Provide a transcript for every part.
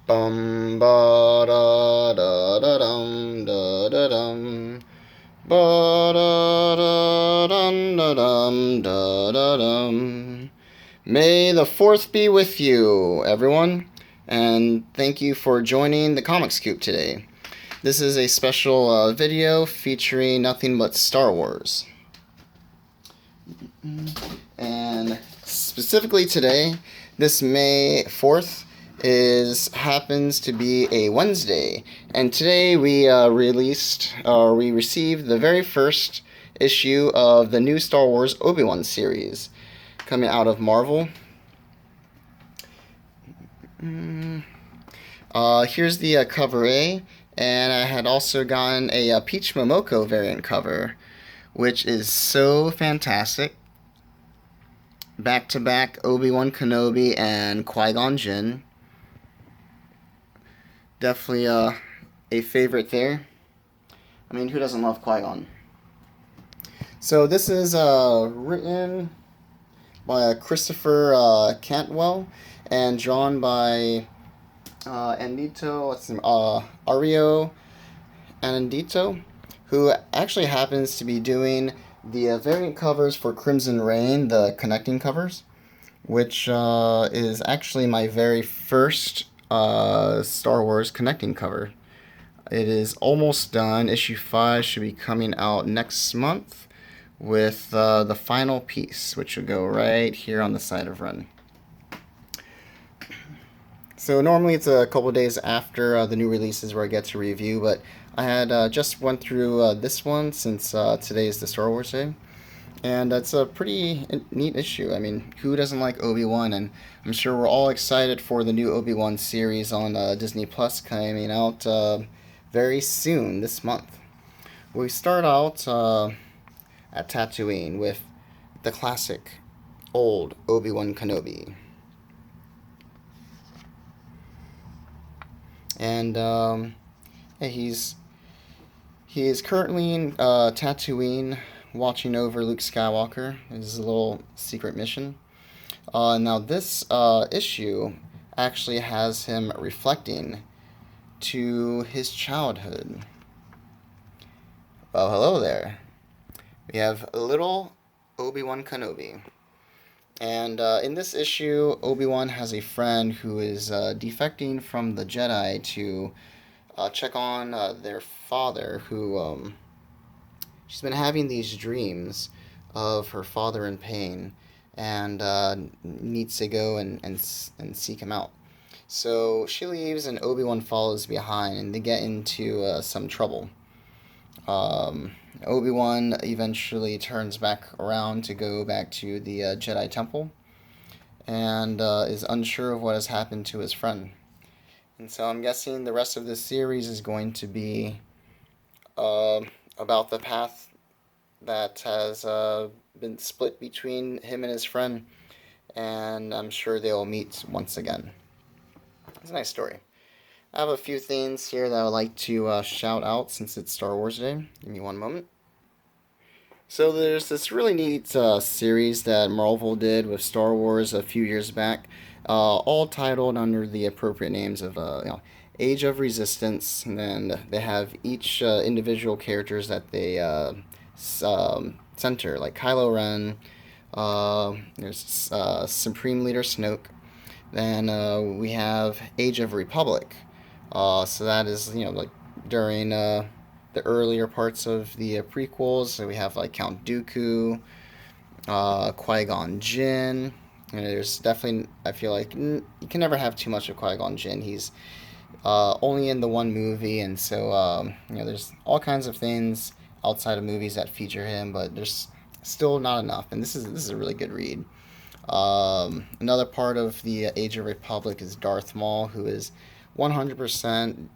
Bum ba da da da dum da da dum. Ba da da dum da dum da da dum. May the fourth be with you, everyone, and thank you for joining the Comic Scoop today. This is a special video featuring nothing but Star Wars. And specifically today, this May 4th happens to be a Wednesday, and today we received the very first issue of the new Star Wars Obi-Wan series coming out of Marvel. Here's the cover A, and I had also gotten a Peach Momoko variant cover, which is so fantastic. Back-to-back Obi-Wan Kenobi and Qui-Gon Jinn. Definitely a favorite there. I mean, who doesn't love Qui-Gon? So this is written by Christopher Cantwell and drawn by Ario Anandito, who actually happens to be doing the variant covers for Crimson Reign, the connecting covers, which is actually my very first Star Wars connecting cover. It is almost done. Issue 5 should be coming out next month with the final piece, which will go right here on the side of Run. So normally it's a couple days after the new releases where I get to review, but I had just went through this one since today is the Star Wars Day. And it's a pretty neat issue. I mean, who doesn't like Obi-Wan? And I'm sure we're all excited for the new Obi-Wan series on Disney Plus coming out very soon this month. We start out at Tatooine with the classic old Obi-Wan Kenobi. And he is currently in Tatooine, watching over Luke Skywalker. His little secret mission. Now this issue actually has him reflecting to his childhood. Well, hello there. We have little Obi-Wan Kenobi. And in this issue, Obi-Wan has a friend who is defecting from the Jedi to check on their father, who she's been having these dreams of her father in pain, and needs to go and seek him out. So she leaves, and Obi-Wan follows behind, and they get into some trouble. Obi-Wan eventually turns back around to go back to the Jedi Temple, and is unsure of what has happened to his friend. And so I'm guessing the rest of this series is going to be about the path that has been split between him and his friend, and I'm sure they'll meet once again. It's a nice story. I have a few things here that I would like to shout out since it's Star Wars Day. Give me one moment. So there's this really neat series that Marvel did with Star Wars a few years back, all titled under the appropriate names of Age of Resistance, and then they have each individual characters that they center, like Kylo Ren. There's Supreme Leader Snoke. Then we have Age of Republic. So that is, like during the earlier parts of the prequels. So we have like Count Dooku, Qui-Gon Jinn. And there's definitely, I feel like you can never have too much of Qui-Gon Jinn. He's only in the one movie, and so there's all kinds of things outside of movies that feature him, but there's still not enough. And this is a really good read. Another part of the Age of Republic is Darth Maul, who is 100%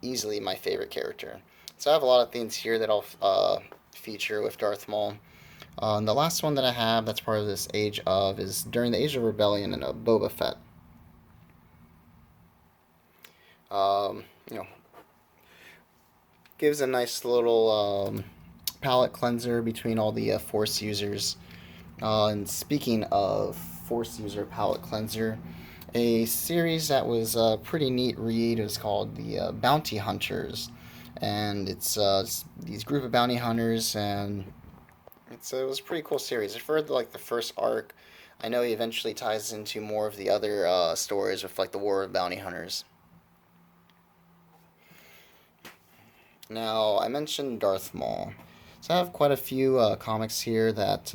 easily my favorite character. So I have a lot of things here that I'll feature with Darth Maul. And the last one that I have that's part of this Age of is during the Age of Rebellion and Boba Fett. Gives a nice little palate cleanser between all the Force users. And speaking of Force user palate cleanser, A series that was a pretty neat read is called the Bounty Hunters, and it's these group of bounty hunters, and it was a pretty cool series. I read like the first arc. I know he eventually ties into more of the other stories with like the War of Bounty Hunters. Now I mentioned Darth Maul, so I have quite a few comics here that.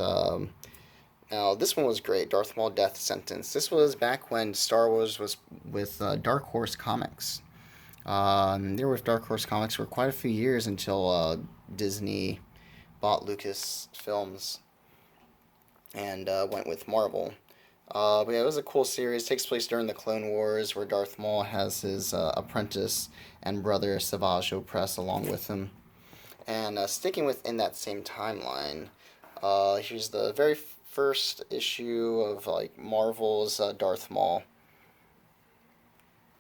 Now this one was great, Darth Maul Death Sentence. This was back when Star Wars was with Dark Horse Comics. They were with Dark Horse Comics for quite a few years until Disney bought Lucas Films and went with Marvel. But yeah, it was a cool series. It takes place during the Clone Wars, where Darth Maul has his apprentice and brother Savage Opress along with him. And sticking within that same timeline, here's the very first issue of like Marvel's Darth Maul.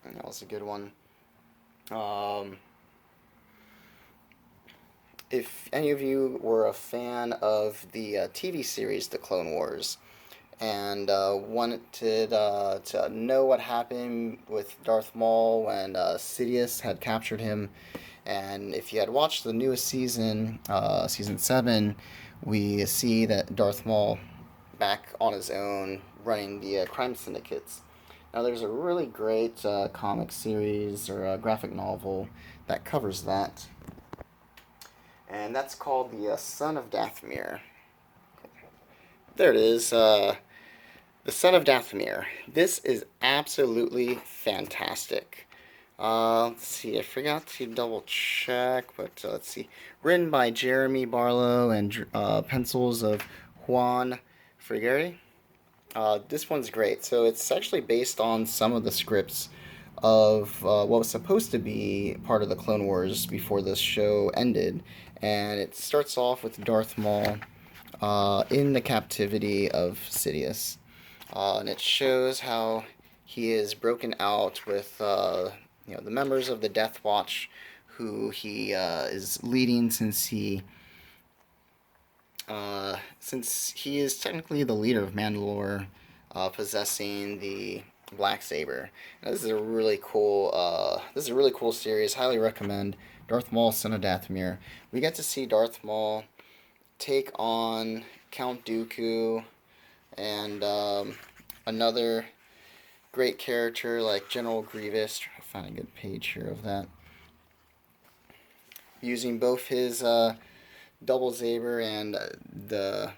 And that was a good one. Um, if any of you were a fan of the TV series The Clone Wars, and wanted to know what happened with Darth Maul when Sidious had captured him. And if you had watched the newest season, season 7, we see that Darth Maul back on his own running the crime syndicates. Now, there's a really great comic series or a graphic novel that covers that, and that's called The Son of Dathomir. There it is. The Son of Dathomir. This is absolutely fantastic. Let's see, I forgot to double check, but let's see. Written by Jeremy Barlow and pencils of Juan Frigeri. This one's great. So it's actually based on some of the scripts of what was supposed to be part of the Clone Wars before the show ended. And it starts off with Darth Maul in the captivity of Sidious. And it shows how he is broken out with the members of the Death Watch, who he is leading since he is technically the leader of Mandalore, possessing the black saber. Now, this is a really cool. This is a really cool series. Highly recommend. Darth Maul, Son of Dathomir. We get to see Darth Maul take on Count Dooku and another great character like General Grievous. Try to find a good page here of that. Using both his double saber and the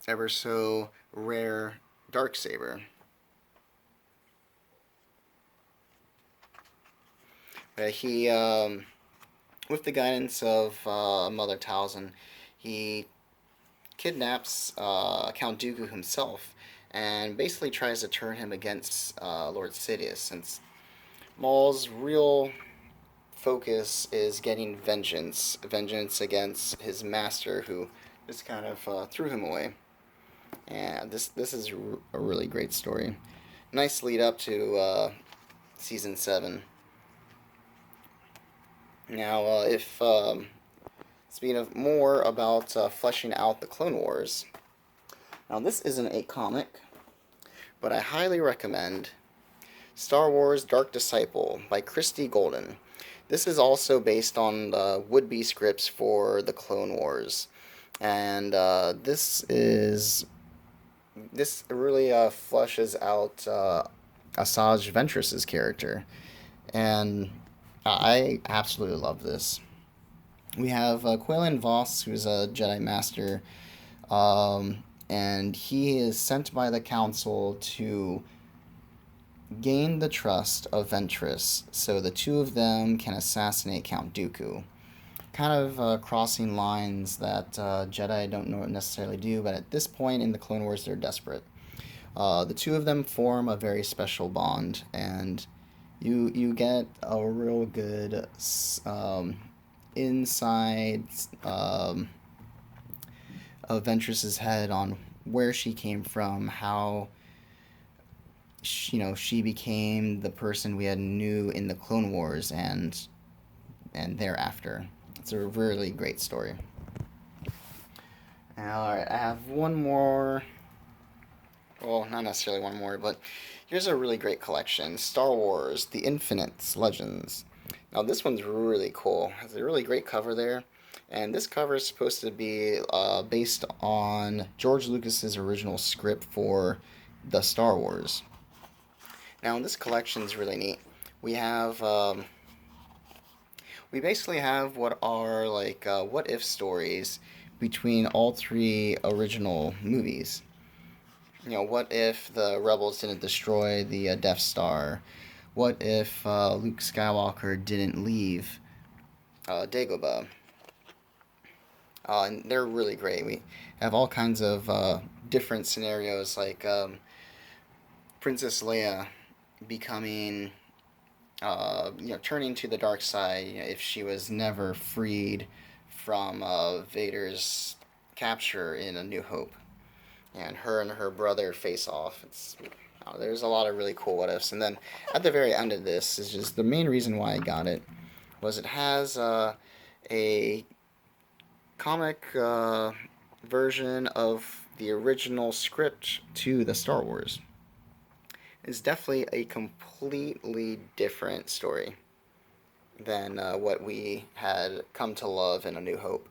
ever so rare dark saber. He, with the guidance of Mother Talzin, he kidnaps Count Dooku himself and basically tries to turn him against Lord Sidious, since Maul's real focus is getting vengeance against his master, who just kind of threw him away. And this is a really great story. Nice lead up to season 7. Now, if speaking of more about fleshing out the Clone Wars, now this isn't a comic, but I highly recommend Star Wars Dark Disciple by Christie Golden. This is also based on the would-be scripts for the Clone Wars, and this really fleshes out Asajj Ventress's character, and I absolutely love this. We have Quaylen Voss, who's a Jedi Master, and he is sent by the Council to gain the trust of Ventress, so the two of them can assassinate Count Dooku. Kind of crossing lines that Jedi don't necessarily do, but at this point in the Clone Wars, they're desperate. The two of them form a very special bond, and you get a real good inside of Ventress's head on where she came from, how she became the person we had knew in the Clone Wars and thereafter. It's a really great story. All right, I have one more Well, not necessarily one more, but here's a really great collection: Star Wars: The Infinite Legends. Now this one's really cool. It has a really great cover there, and this cover is supposed to be based on George Lucas's original script for the Star Wars. Now this collection is really neat. We have we basically have what are like what if stories between all three original movies. What if the rebels didn't destroy the Death Star? What if Luke Skywalker didn't leave Dagobah? And they're really great. We have all kinds of different scenarios, like Princess Leia becoming, turning to the dark side. If she was never freed from Vader's capture in A New Hope, and her brother face off. There's a lot of really cool what ifs, and then at the very end of this is just the main reason why I got it was it has a comic version of the original script to the Star Wars. It's definitely a completely different story than what we had come to love in A New Hope.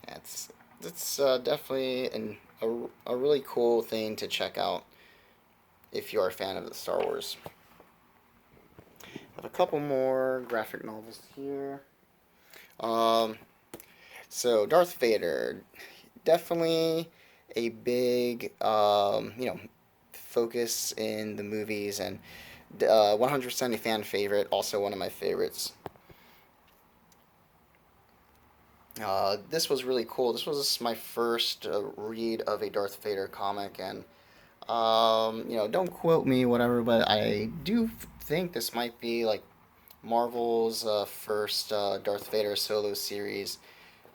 It's it's definitely a really cool thing to check out if you are a fan of the Star Wars. I have a couple more graphic novels here. Um, so Darth Vader, definitely a big focus in the movies, and 100% a fan favorite. Also one of my favorites. This was really cool. This was my first read of a Darth Vader comic, and don't quote me, whatever, but I do think this might be like Marvel's first Darth Vader solo series.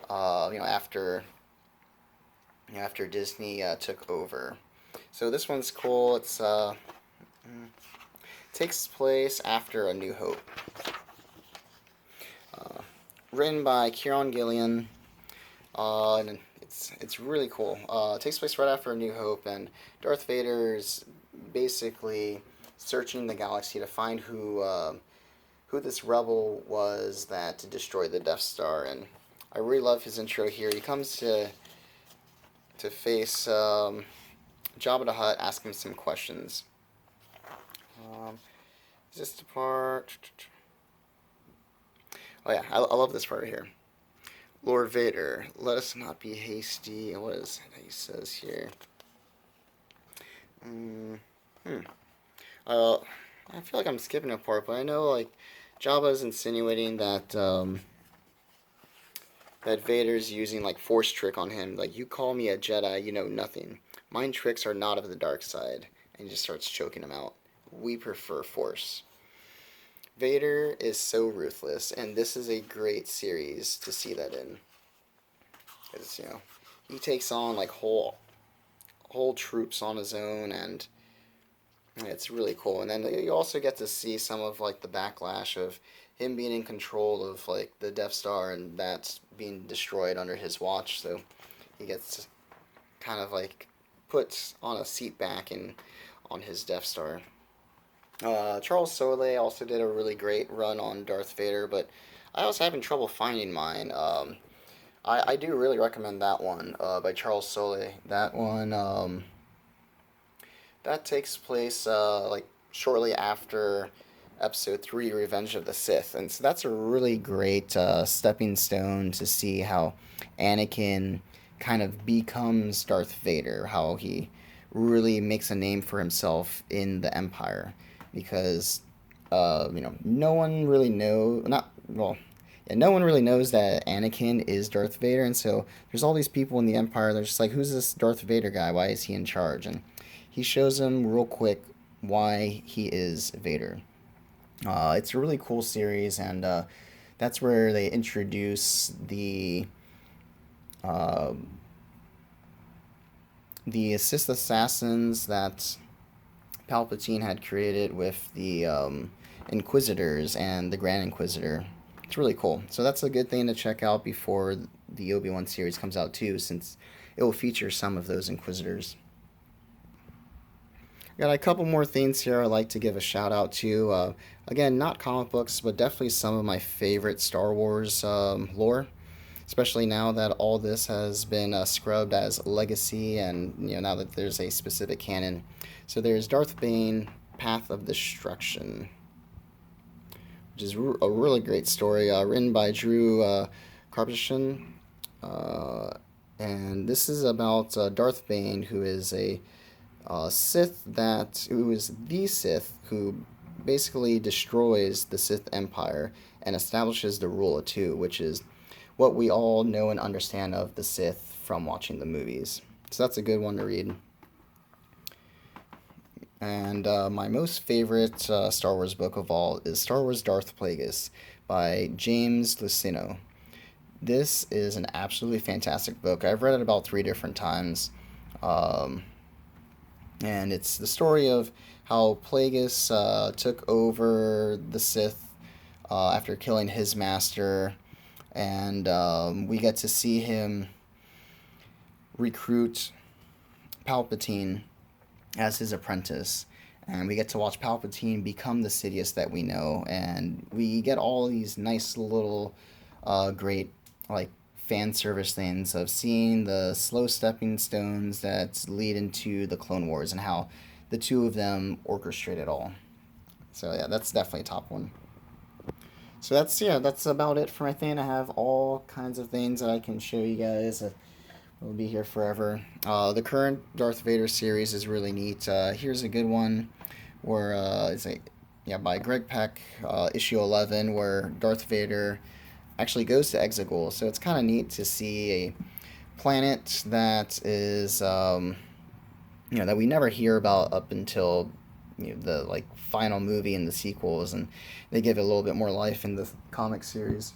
After after Disney took over. So this one's cool. Takes place after A New Hope. Uh, Written by Kieron Gillian. And it's really cool. It takes place right after A New Hope, and Darth Vader's basically searching the galaxy to find who this rebel was that destroyed the Death Star. And I really love his intro here. He comes to face Jabba the Hutt, ask him some questions. Um, is this the part? Oh yeah, I love this part right here. Lord Vader, let us not be hasty. And what is it he says here? Mm, hmm. Uh, I feel like I'm skipping a part, but I know like Jabba is insinuating that Vader's using like force trick on him. Like, you call me a Jedi, you know nothing. Mind tricks are not of the dark side. And he just starts choking him out. We prefer force. Vader is so ruthless, and this is a great series to see that in. Because, he takes on like whole troops on his own, and it's really cool. And then you also get to see some of like the backlash of him being in control of like the Death Star, and that's being destroyed under his watch. So he gets kind of like put on a seat back in on his Death Star. Charles Soule also did a really great run on Darth Vader, but I was having trouble finding mine. I do really recommend that one by Charles Soule. That one that takes place like shortly after Episode 3, Revenge of the Sith, and so that's a really great stepping stone to see how Anakin kind of becomes Darth Vader, how he really makes a name for himself in the Empire, because no one really not well yeah, no one really knows that Anakin is Darth Vader, and so there's all these people in the Empire. They're just like, who's this Darth Vader guy? Why is he in charge? And he shows them real quick why he is Vader. It's a really cool series, and that's where they introduce uh, the Sith assassins that Palpatine had created with the Inquisitors and the Grand Inquisitor. It's really cool. So that's a good thing to check out before the Obi-Wan series comes out too, since it will feature some of those Inquisitors. Got a couple more things here I'd like to give a shout out to. Again, not comic books, but definitely some of my favorite Star Wars lore, especially now that all this has been scrubbed as legacy, and now that there's a specific canon. So there's Darth Bane, Path of Destruction, which is a really great story, written by Drew Karpyshyn. And this is about Darth Bane, who is a who is the Sith who basically destroys the Sith Empire and establishes the rule of two, which is what we all know and understand of the Sith from watching the movies. So that's a good one to read. And my most favorite Star Wars book of all is Star Wars Darth Plagueis by James Luceno. This is an absolutely fantastic book. I've read it about 3 different times. And it's the story of how Plagueis took over the Sith after killing his master. And we get to see him recruit Palpatine as his apprentice, and we get to watch Palpatine become the Sidious that we know, and we get all these nice little great like fan service things of seeing the slow stepping stones that lead into the Clone Wars and how the two of them orchestrate it all. So yeah, that's definitely a top one. So that's about it for my thing. I have all kinds of things that I can show you guys. We'll be here forever. The current Darth Vader series is really neat. Here's a good one where by Greg Peck, issue 11, where Darth Vader actually goes to Exegol. So it's kind of neat to see a planet that is that we never hear about up until the final movie and the sequels, and they give it a little bit more life in the comic series.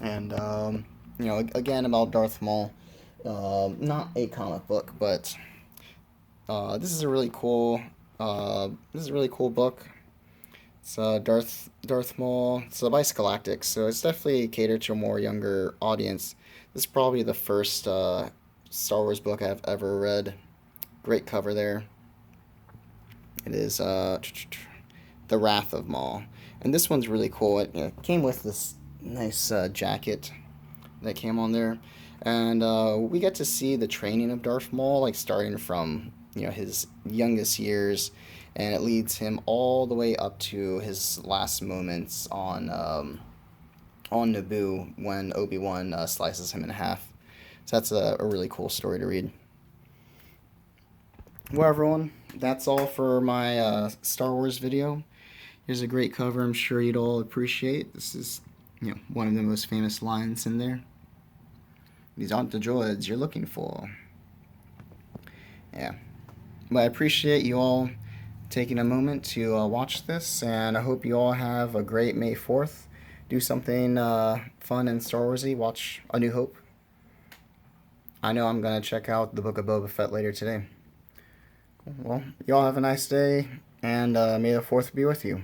And again about Darth Maul, not a comic book, but this is a really cool book. It's Darth Maul. It's by Scholastic, so it's definitely catered to a more younger audience. This is probably the first Star Wars book I've ever read. Great cover there. It is The Wrath of Maul, and this one's really cool. It came with this nice jacket that came on there, and we get to see the training of Darth Maul, starting from his youngest years, and it leads him all the way up to his last moments on Naboo when Obi-Wan slices him in half. So that's a really cool story to read. Well, everyone, that's all for my Star Wars video. Here's a great cover I'm sure you'd all appreciate. This is one of the most famous lines in there. These aren't the droids you're looking for. Yeah. But I appreciate you all taking a moment to watch this, and I hope you all have a great May 4th. Do something fun and Star Warsy. Watch A New Hope. I know I'm going to check out the Book of Boba Fett later today. Well, y'all have a nice day, and may the 4th be with you.